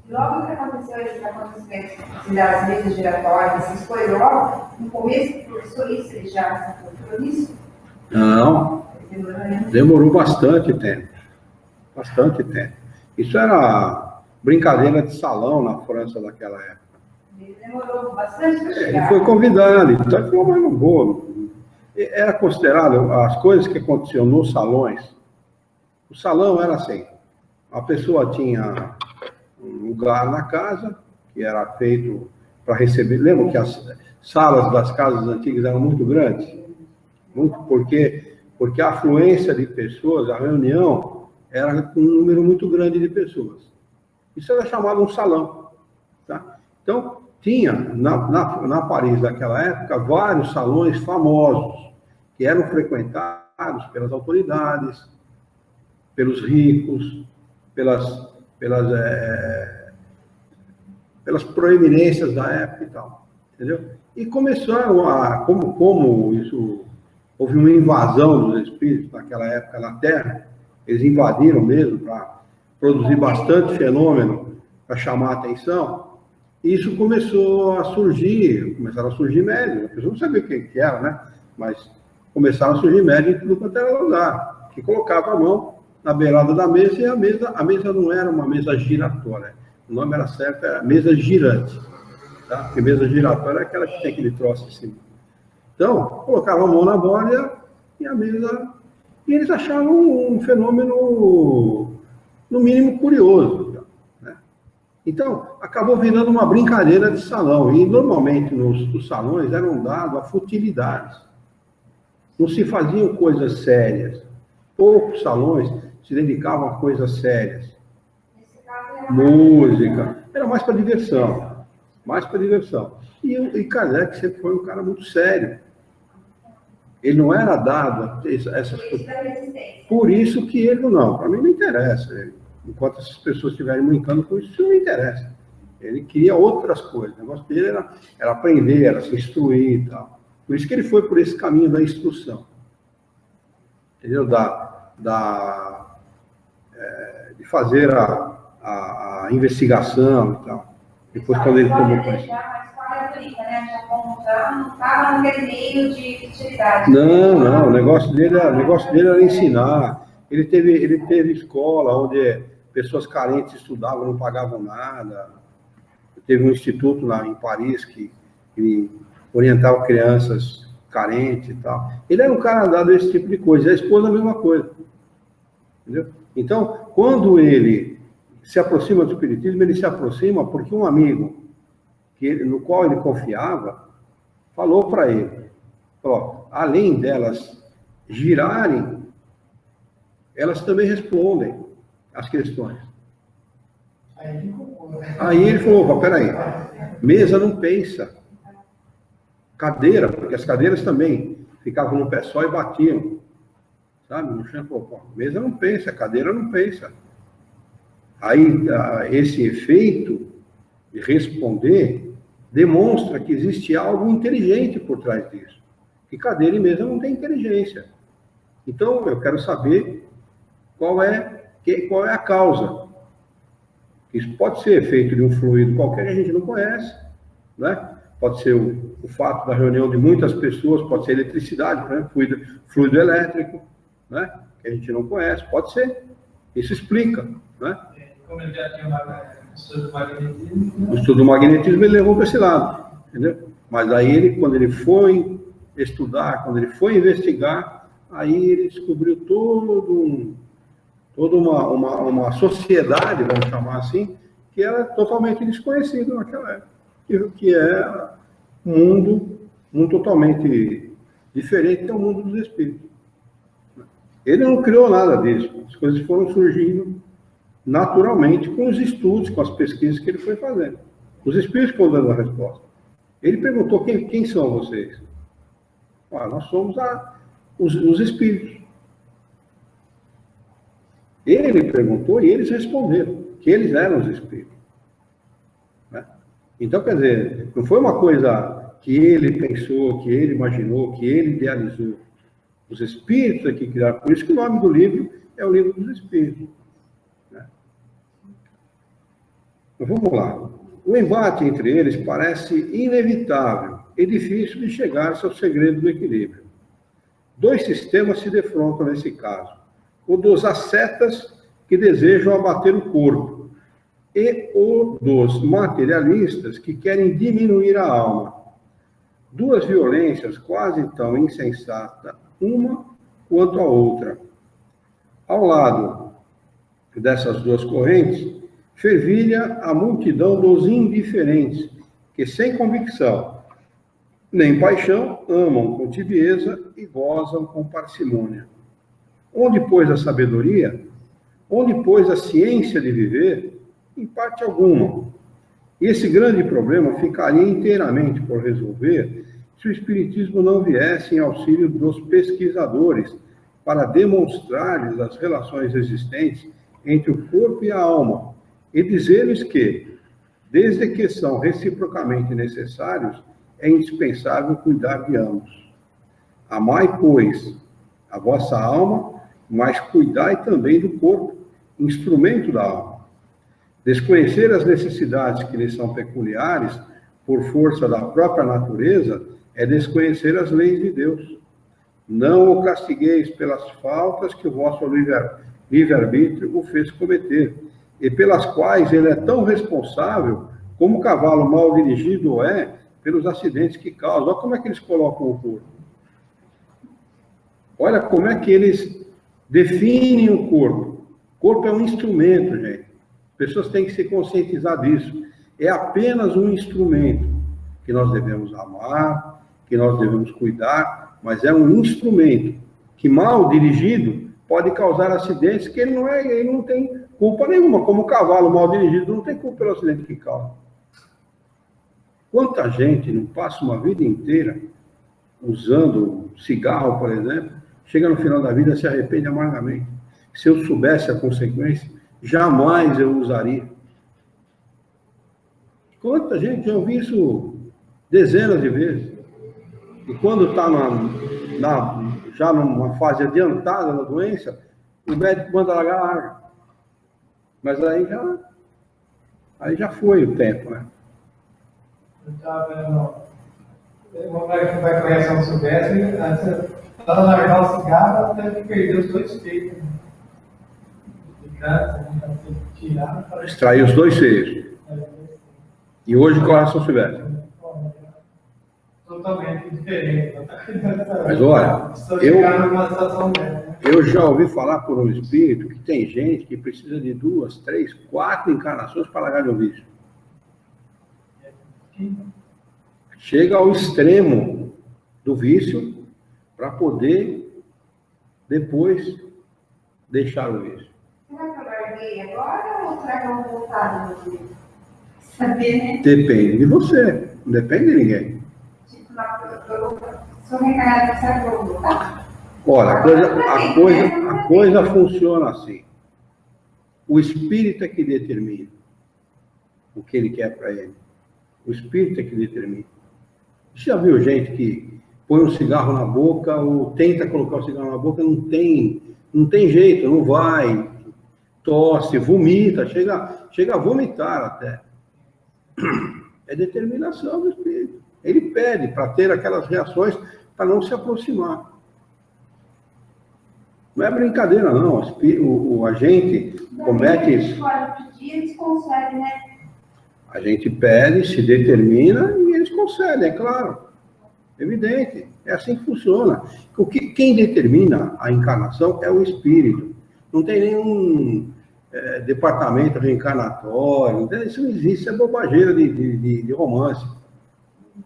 Logo que aconteceu esses acontecimentos das mesas giratórias, essas coisas, logo no começo do professor, isso ele já se encontrou nisso? Não, demorou bastante tempo. Bastante tempo. Isso era brincadeira de salão na França daquela época. Ele demorou bastante para chegar. Ele foi convidado, então foi uma boa. Era considerado as coisas que aconteciam nos salões. O salão era assim: a pessoa tinha um lugar na casa que era feito para receber. Lembra que as salas das casas antigas eram muito grandes? Muito, porque a afluência de pessoas, a reunião, era com um número muito grande de pessoas. Isso era chamado um salão. Tá? Então, tinha na Paris daquela época vários salões famosos que eram frequentados pelas autoridades, pelos ricos, pelas proeminências da época e tal, entendeu? E começaram como isso, houve uma invasão dos espíritos naquela época na Terra, eles invadiram mesmo para produzir bastante fenômeno para chamar a atenção. Isso começaram a surgir médiuns. A pessoa não sabia o que era, né? Mas começaram a surgir médiuns em tudo quanto era lugar, que colocava a mão na beirada da mesa, e a mesa não era uma mesa giratória. O nome era certo, era mesa girante. Tá? Porque mesa giratória é aquela que tem aquele troço em cima. Então, colocava a mão na borda e a mesa... E eles achavam um fenômeno, no mínimo, curioso. Né? Então, acabou virando uma brincadeira de salão. E, normalmente, nos salões eram dados a futilidades. Não se faziam coisas sérias. Poucos salões se dedicavam a coisas sérias. Música. Era mais para diversão. Mais para diversão. E Kardec sempre foi um cara muito sério. Ele não era dado a essas coisas. Por isso que ele não. Para mim não interessa. Enquanto essas pessoas estiverem brincando com isso, não interessa. Ele queria outras coisas. O negócio dele era aprender, era se instruir e tal. Por isso que ele foi por esse caminho da instrução. Entendeu? De fazer a investigação e tal. Depois, quando ele tomou conhecimento. Não estava naquele meio de utilidade. Não, o negócio dele era ensinar. Ele teve escola onde pessoas carentes estudavam, não pagavam nada. Teve um instituto lá em Paris que orientava crianças carentes e tal. Ele era um cara dado a esse tipo de coisa. A esposa, a mesma coisa. Entendeu? Então, quando ele se aproxima do espiritismo, ele se aproxima porque um amigo no qual ele confiava falou para ele, ó, além delas girarem, elas também respondem às questões. Aí ele falou, opa, peraí, mesa não pensa. Cadeira, porque as cadeiras também ficavam no pé só e batiam. Sabe? No chão, pô, mesa não pensa, cadeira não pensa. Aí, esse efeito de responder demonstra que existe algo inteligente por trás disso. Que cadeira e mesa não tem inteligência. Então, eu quero saber qual é a causa. Isso pode ser efeito de um fluido qualquer que a gente não conhece, né? Pode ser o fato da reunião de muitas pessoas, pode ser eletricidade, por exemplo, fluido elétrico, né? Que a gente não conhece, pode ser. Isso explica, né? Como ele já tinha o estudo do magnetismo... O estudo do magnetismo ele levou para esse lado, entendeu? Mas aí, quando ele foi estudar, quando ele foi investigar, aí ele descobriu toda uma sociedade, vamos chamar assim, que era totalmente desconhecida naquela época, que é um mundo totalmente diferente, que é o mundo dos espíritos. Ele não criou nada disso, as coisas foram surgindo naturalmente com os estudos, com as pesquisas que ele foi fazendo. Os espíritos foram dando a resposta. Ele perguntou, quem são vocês? Ah, nós somos os espíritos. Ele perguntou e eles responderam que eles eram os espíritos. Né? Então, quer dizer, não foi uma coisa que ele pensou, que ele imaginou, que ele idealizou. Os espíritos aqui criaram. Por isso que o nome do livro é o Livro dos Espíritos. Né? Então, vamos lá. O embate entre eles parece inevitável e difícil de chegar-se ao segredo do equilíbrio. Dois sistemas se defrontam nesse caso. O dos ascetas, que desejam abater o corpo, e o dos materialistas, que querem diminuir a alma. Duas violências quase tão insensatas, uma quanto a outra. Ao lado dessas duas correntes, fervilha a multidão dos indiferentes, que sem convicção, nem paixão, amam com tibieza e gozam com parcimônia. Onde pôs a sabedoria? Onde pôs a ciência de viver? Em parte alguma. E esse grande problema ficaria inteiramente por resolver se o Espiritismo não viesse em auxílio dos pesquisadores para demonstrar-lhes as relações existentes entre o corpo e a alma e dizer-lhes que, desde que são reciprocamente necessários, é indispensável cuidar de ambos. Amai, pois, a vossa alma, mas cuidai também do corpo, instrumento da alma. Desconhecer as necessidades que lhes são peculiares, por força da própria natureza, é desconhecer as leis de Deus. Não o castigueis pelas faltas que o vosso livre-arbítrio o fez cometer, e pelas quais ele é tão responsável como o cavalo mal dirigido é pelos acidentes que causa. Olha como é que eles colocam o corpo. Olha como é que eles definem o corpo. O corpo é um instrumento, gente. As pessoas têm que se conscientizar disso. É apenas um instrumento que nós devemos amar, que nós devemos cuidar, mas é um instrumento que, mal dirigido, pode causar acidentes que ele não tem culpa nenhuma, como o cavalo mal dirigido não tem culpa pelo acidente que causa. Quanta gente não passa uma vida inteira usando cigarro, por exemplo, chega no final da vida e se arrepende amargamente. Se eu soubesse a consequência, jamais eu usaria. Quanta gente, eu ouvi isso dezenas de vezes. E quando está já numa fase adiantada da doença, o médico manda largar. Mas aí já foi o tempo, né? Eu estava vendo, uma mulher que vai conhecer São Silvestre, ela largar o cigarro, ela teve que perder os dois peitos. Tirar. Extrair os dois seios. E hoje corre a São Silvestre. Totalmente diferente. Mas olha, eu já ouvi falar por um espírito que tem gente que precisa de 2, 3, 4 encarnações para largar o vício. Chega ao extremo do vício para poder depois deixar o vício. Será que eu larguei agora ou será que eu vou voltar no vício? Saber, né? Depende de você, não depende de ninguém. Tipo, eu sou reencarnada, será que eu vou voltar? Olha, a coisa funciona assim. O espírito é que determina o que ele quer para ele. O espírito é que determina. Você já viu gente que põe um cigarro na boca ou tenta colocar o cigarro na boca, não tem jeito, não vai, tosse, vomita, chega a vomitar até. É determinação do espírito. Ele pede para ter aquelas reações para não se aproximar. Não é brincadeira, não. O agente comete isso. Eles conseguem, né? A gente pede, se determina e eles concedem, é claro. Evidente. É assim que funciona. Quem determina a encarnação é o espírito. Não tem nenhum departamento reencarnatório. Isso não existe, isso é bobageira de romance.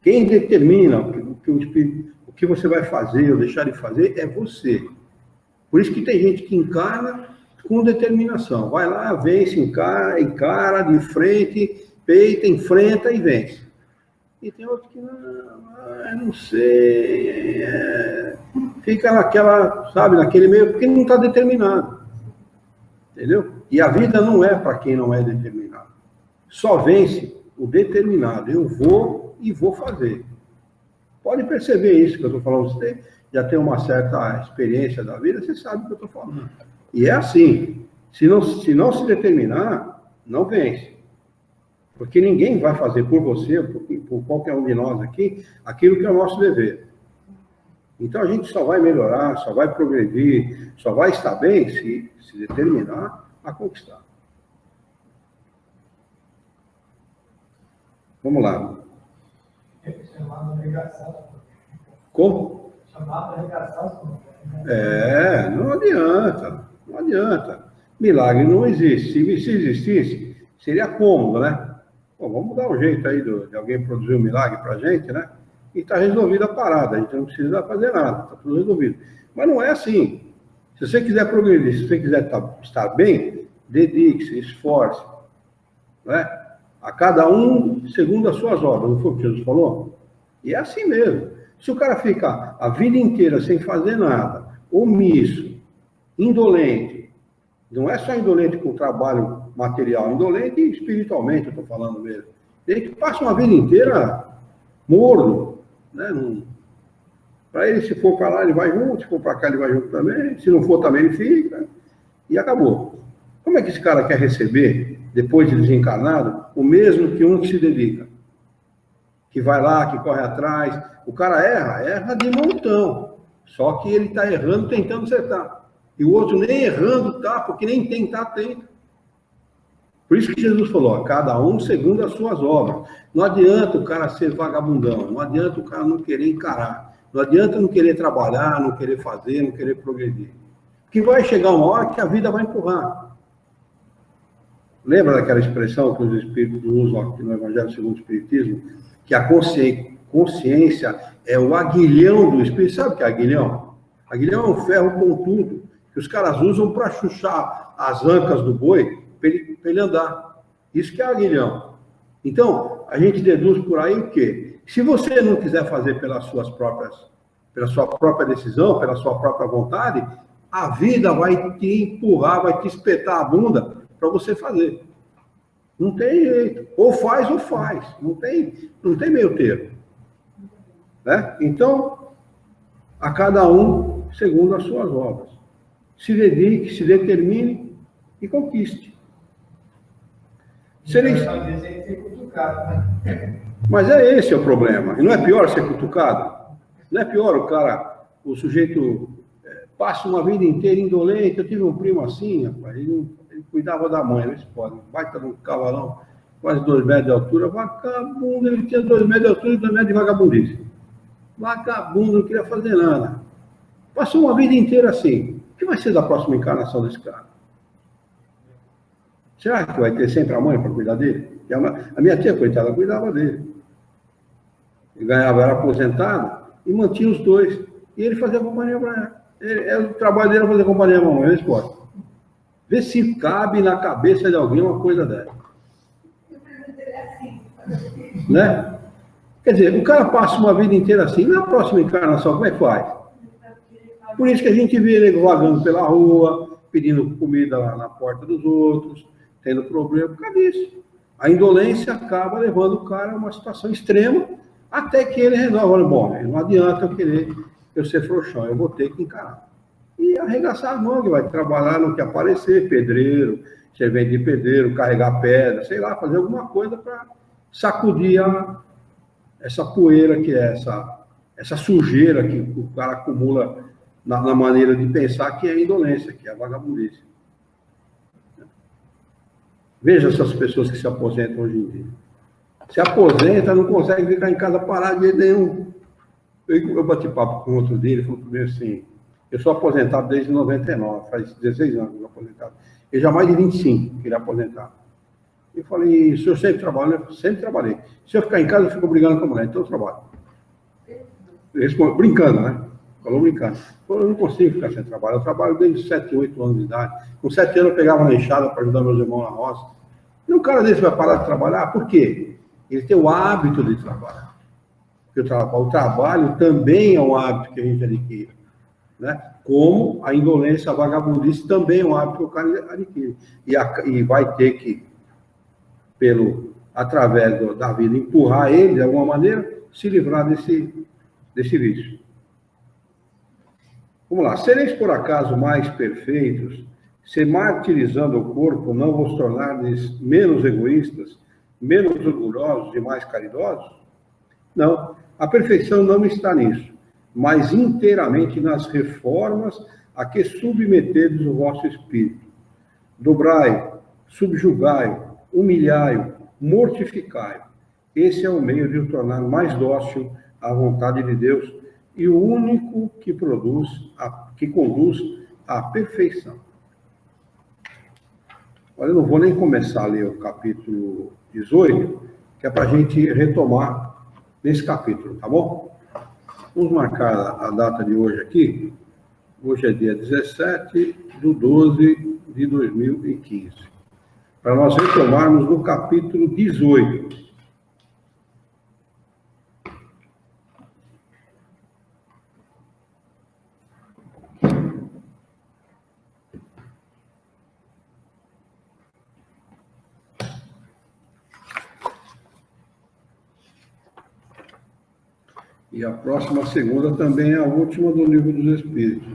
Quem determina o que você vai fazer ou deixar de fazer é você. Por isso que tem gente que encarna com determinação. Vai lá, vence, encara de frente, peita, enfrenta e vence. E tem outros que não sei, fica naquela, sabe, naquele meio, porque não está determinado. Entendeu? E a vida não é para quem não é determinado. Só vence o determinado. Eu vou e vou fazer. Pode perceber isso que eu estou falando. Você já tem uma certa experiência da vida, você sabe o que eu estou falando. E é assim. Se não se determinar, não vence. Porque ninguém vai fazer por você, por qualquer um de nós aqui, aquilo que é o nosso dever. Então a gente só vai melhorar, só vai progredir, só vai estar bem se determinar a conquistar. Vamos lá. Chamado arregaçar. Como? Chamado arregaçar. Não adianta. Não adianta. Milagre não existe. Se existisse, seria cômodo, né? Bom, vamos dar um jeito aí de alguém produzir um milagre para a gente, né? E está resolvida a parada. A gente não precisa fazer nada. Está tudo resolvido. Mas não é assim. Se você quiser progredir, se você quiser estar bem, dedique-se, esforce. Né? A cada um segundo as suas obras. Não foi o que Jesus falou? E é assim mesmo. Se o cara fica a vida inteira sem fazer nada, omisso, indolente, não é só indolente com o trabalho material, indolente espiritualmente, eu estou falando mesmo. Ele que passa uma vida inteira morno, né? Para ele, se for para lá, ele vai junto, se for para cá, ele vai junto também, se não for também, ele fica, e acabou. Como é que esse cara quer receber, depois de desencarnado, o mesmo que um que se dedica? Que vai lá, que corre atrás. O cara erra de montão. Só que ele está errando, tentando acertar. E o outro nem errando tá, porque nem tentar tenta. Por isso que Jesus falou, a cada um segundo as suas obras. Não adianta o cara ser vagabundão, não adianta o cara não querer encarar, não adianta não querer trabalhar, não querer fazer, não querer progredir. Porque vai chegar uma hora que a vida vai empurrar. Lembra daquela expressão que os espíritos usam aqui no Evangelho segundo o Espiritismo? Que a consciência é o aguilhão do espírito. Sabe o que é aguilhão? Aguilhão é um ferro pontudo que os caras usam para chuchar as ancas do boi para ele andar. Isso que é aguilhão. Então, a gente deduz por aí o quê? Se você não quiser fazer pela sua própria decisão, pela sua própria vontade, a vida vai te empurrar, vai te espetar a bunda para você fazer. Não tem jeito. Ou faz. Não tem meio termo. Né? Então, a cada um segundo as suas obras. Se dedique, se determine e conquiste. Mas esse é o problema. E não é pior ser cutucado? Não é pior o sujeito passa uma vida inteira indolente. Eu tive um primo assim, rapaz, ele cuidava da mãe, não se pode, baita de um cavalão. quase 2 metros de altura, vagabundo, ele tinha 2 metros de altura e 2 metros de vagabundice. Vagabundo, não queria fazer nada. Passou uma vida inteira assim. O que vai ser da próxima encarnação desse cara? Será que vai ter sempre a mãe para cuidar dele? A minha tia, coitada, cuidava dele. Ele ganhava, era aposentado e mantinha os dois. E ele fazia companhia para ela. O trabalho dele era fazer companhia para a mamãe, esporte. Vê se cabe na cabeça de alguém uma coisa dessa. Né? Quer dizer, o cara passa uma vida inteira assim, e na próxima encarnação, como é que faz? Por isso que a gente vê ele vagando pela rua, pedindo comida lá na porta dos outros, tendo problema por causa disso. A indolência acaba levando o cara a uma situação extrema, até que ele resolve, bom, não adianta eu querer eu ser frouxão, eu vou ter que encarar. E arregaçar as mãos, que vai trabalhar no que aparecer, pedreiro, servente de pedreiro, carregar pedra, sei lá, fazer alguma coisa para sacudir essa poeira que é essa sujeira que o cara acumula na maneira de pensar, que é a indolência, que é a vagabundice. Veja essas pessoas que se aposentam hoje em dia. Se aposenta, não consegue ficar em casa parado de jeito nenhum. Eu bati papo com outro dele, ele falou primeiro assim, eu sou aposentado desde 99, faz 16 anos que eu sou aposentado. Ele já mais de 25 que ele é aposentado. Eu falei, o senhor sempre trabalha? Eu sempre trabalhei. Se eu ficar em casa, eu fico brigando com a mulher, então eu trabalho. Ele respondeu, brincando, né? Falou brincando. Eu não consigo ficar sem trabalho. Eu trabalho desde 7, 8 anos de idade. Com 7 anos eu pegava na enxada para ajudar meus irmãos na roça. E um cara desse vai parar de trabalhar? Por quê? Ele tem o hábito de trabalhar. Porque o trabalho também é um hábito que a gente adquire. Né? Como a indolência, a vagabundice também é um hábito que o cara adquire. E vai ter que, através da vida, empurrar ele, de alguma maneira, se livrar desse vício. Vamos lá. Sereis, por acaso, mais perfeitos, se martirizando o corpo, não vos tornardes menos egoístas, menos orgulhosos e mais caridosos? Não. A perfeição não está nisso, mas inteiramente nas reformas a que submetedes o vosso espírito. Dobrai-o, subjugai-o, humilhai-o, mortificai-o. Esse é o meio de o tornar mais dócil à vontade de Deus e o único que conduz à perfeição. Olha, eu não vou nem começar a ler o capítulo 18, que é para a gente retomar nesse capítulo, tá bom? Vamos marcar a data de hoje aqui. Hoje é dia 17/12/2015. Para nós retomarmos no capítulo 18. E a próxima segunda também é a última do Livro dos Espíritos.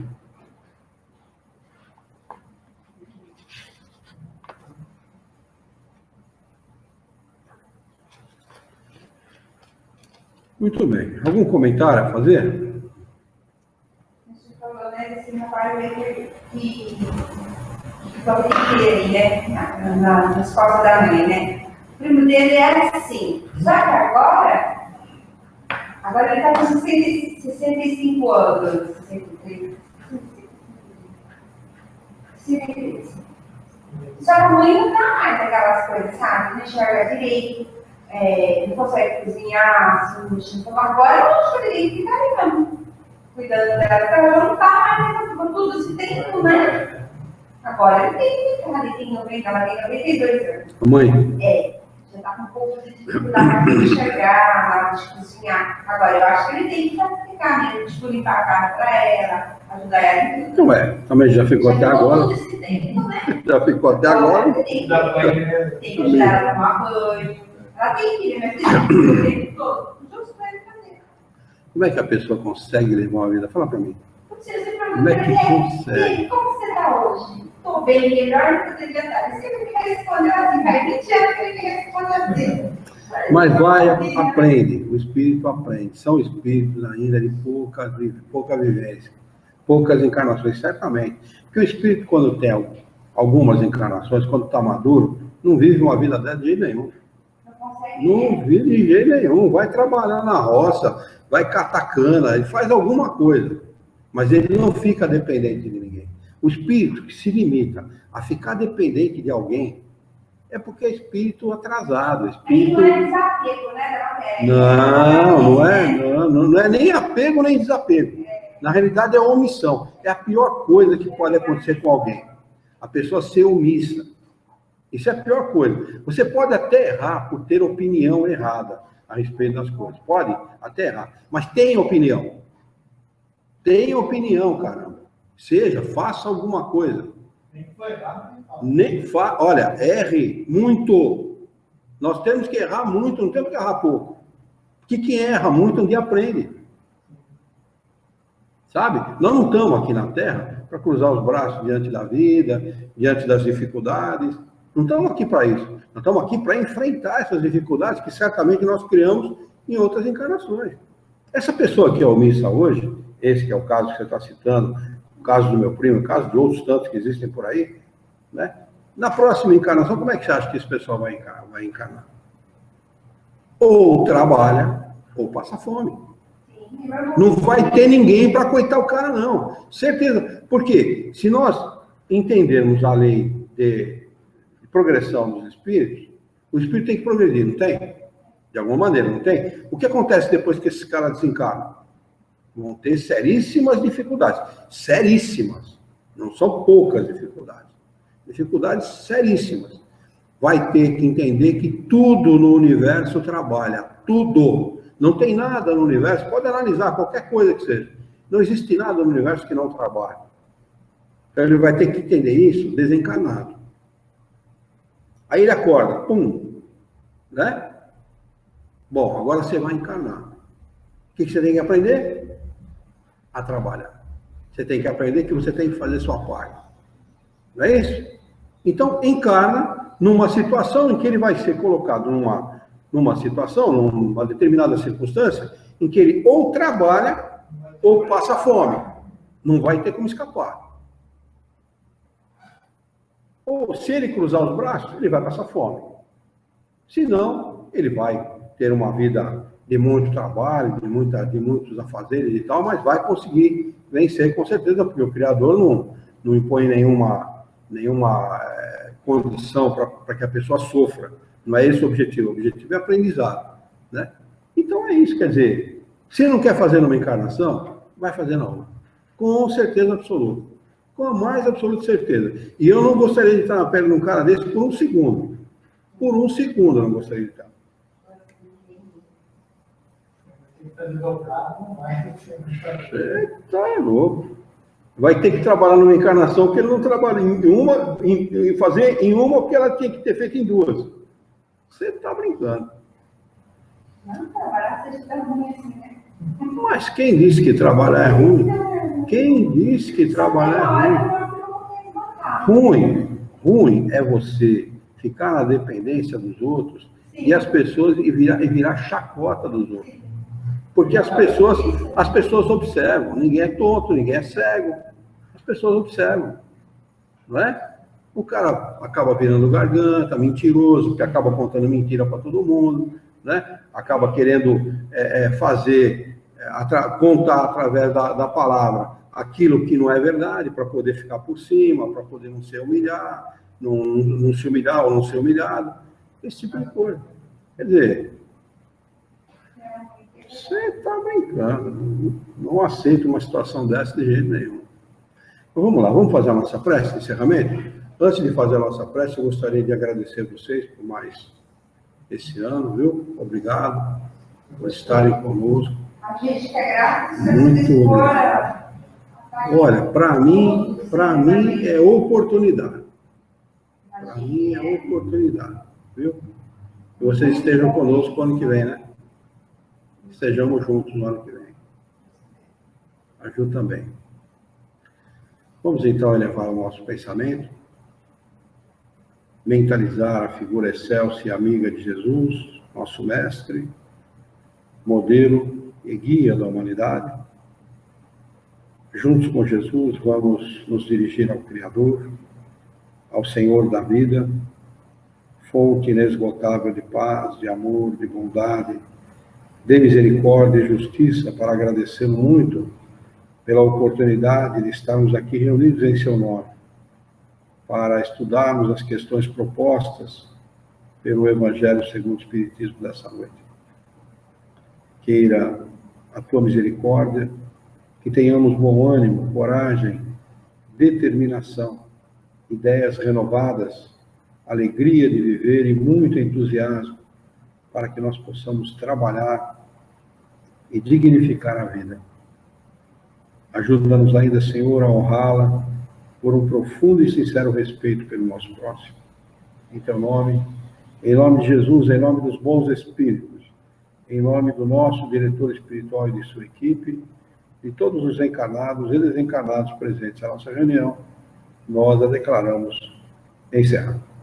Muito bem. Algum comentário a fazer? Você falou, né, desse rapaz que foi aí, né, nas costas da mãe, né? O primo dele era assim. Só que agora ele está com 65 anos. 63. Só que a mãe não está mais naquelas coisas, sabe? Não enxerga direito, não consegue cozinhar, assim, então agora eu acho que ele tem que ficar cuidando dela, porque ela não está mais com tudo esse tempo, né? Agora ele tem que ficar, ele tem 92 anos. Mãe? Já está com um pouco de dificuldade de enxergar, de cozinhar. Agora, eu acho que ele tem que ficar mesmo, tipo, limpar a casa para ela, ajudar ela em tudo. Não também já ficou até agora. Todo esse tempo, né? Já ficou até agora. Tem que ajudar ela a tomar banho. Ela tem filho, mas tem que o tempo todo. Justo para ele fazer. Como é que a pessoa consegue levar uma vida? Fala para mim. Você Como é que consegue? Como você está hoje? Estou bem, melhor do que eu devia estar. Você não quer responder assim, faz 20 anos que ele quer responder assim. Mas vai, aprende. O espírito aprende. São espíritos ainda de pouca vivência, poucas encarnações, certamente. Porque o espírito, quando tem algumas encarnações, quando está maduro, não vive uma vida dessa de jeito nenhum. Não vive de jeito nenhum. Vai trabalhar na roça, vai catar cana, ele faz alguma coisa. Mas ele não fica dependente de ninguém. O espírito que se limita a ficar dependente de alguém é porque é espírito atrasado. Espírito... Não é desapego, né, da matéria. Não é nem apego nem desapego. Na realidade é omissão. É a pior coisa que pode acontecer com alguém. A pessoa ser omissa. Isso é a pior coisa. Você pode até errar por ter opinião errada a respeito das coisas. Pode até errar. Mas tem opinião. Tem opinião, caramba. Faça alguma coisa. Olha, erre muito. Nós temos que errar muito, não temos que errar pouco. Porque quem erra muito um dia aprende. Sabe? Nós não estamos aqui na Terra para cruzar os braços diante da vida, diante das dificuldades. Não estamos aqui para isso. Nós estamos aqui para enfrentar essas dificuldades que certamente nós criamos em outras encarnações. Essa pessoa que é omissa hoje, esse que é o caso que você está citando, o caso do meu primo, o caso de outros tantos que existem por aí, né? Na próxima encarnação, como é que você acha que esse pessoal vai encarnar? Ou trabalha, ou passa fome. Não vai ter ninguém para coitar o cara, não. Certeza. Por quê? Se nós entendermos a lei de progressão dos espíritos, o espírito tem que progredir, não tem? De alguma maneira, não tem? O que acontece depois que esses caras desencarnam? Vão ter seríssimas dificuldades. Seríssimas. Não são poucas dificuldades. Dificuldades seríssimas. Vai ter que entender que tudo no universo trabalha. Tudo. Não tem nada no universo. Pode analisar qualquer coisa que seja. Não existe nada no universo que não trabalhe. Então ele vai ter que entender isso desencarnado. Aí ele acorda. Pum. Né? Bom, agora você vai encarnar. O que você tem que aprender? A trabalhar. Você tem que aprender que você tem que fazer sua parte. Não é isso? Então, encarna numa situação em que ele vai ser colocado numa situação, numa determinada circunstância, em que ele ou trabalha ou passa fome. Não vai ter como escapar. Ou se ele cruzar os braços, ele vai passar fome. Se não, ele vai ter uma vida de muito trabalho, de muitos afazeres e tal, mas vai conseguir vencer com certeza, porque o Criador não impõe nenhuma condição para que a pessoa sofra. Não é esse o objetivo. O objetivo é aprendizado, né? Então é isso, quer dizer, se não quer fazer numa encarnação, vai fazer na outra. Com certeza absoluta. Com a mais absoluta certeza. E eu não gostaria de estar na pele de um cara desse por um segundo. Por um segundo eu não gostaria de estar. Tá é louco. Vai ter que trabalhar numa encarnação que ele não trabalha em fazer em uma porque ela tinha que ter feito em duas. Você está brincando. Não, trabalhar seja tão ruim assim, né? Mas quem disse que trabalhar é ruim? Quem disse que trabalhar é ruim? Ruim é você ficar na dependência dos outros e as pessoas e virar chacota dos outros. Porque as pessoas observam. Ninguém é tonto, ninguém é cego. As pessoas observam. Não é? O cara acaba virando garganta, mentiroso, porque acaba contando mentira para todo mundo, né? Acaba querendo contar através da palavra aquilo que não é verdade, para poder ficar por cima, para poder não se humilhar, não se humilhar ou não ser humilhado. Esse tipo de coisa. Quer dizer, você está brincando. Não aceito uma situação dessa de jeito nenhum. Então, vamos lá, vamos fazer a nossa prece de encerramento? Antes de fazer a nossa prece, eu gostaria de agradecer a vocês por mais esse ano, viu? Obrigado por estarem conosco. A gente que agradece. Muito obrigado. Olha, para mim é oportunidade. Para mim é oportunidade, viu? Que vocês estejam conosco no ano que vem, né? Estejamos juntos no ano que vem. A Ju também. Vamos então elevar o nosso pensamento, mentalizar a figura excelsa e amiga de Jesus, nosso mestre, modelo e guia da humanidade. Juntos com Jesus, vamos nos dirigir ao Criador, ao Senhor da vida, fonte inesgotável de paz, de amor, de bondade, de misericórdia e justiça, para agradecê-lo muito pela oportunidade de estarmos aqui reunidos em seu nome, para estudarmos as questões propostas pelo Evangelho segundo o Espiritismo dessa noite. Queira a tua misericórdia, que tenhamos bom ânimo, coragem, determinação, ideias renovadas, alegria de viver e muito entusiasmo, para que nós possamos trabalhar e dignificar a vida. Ajuda-nos ainda, Senhor, a honrá-la por um profundo e sincero respeito pelo nosso próximo. Em teu nome, em nome de Jesus, em nome dos bons espíritos, em nome do nosso diretor espiritual e de sua equipe, de todos os encarnados e desencarnados presentes à nossa reunião, nós a declaramos encerrada.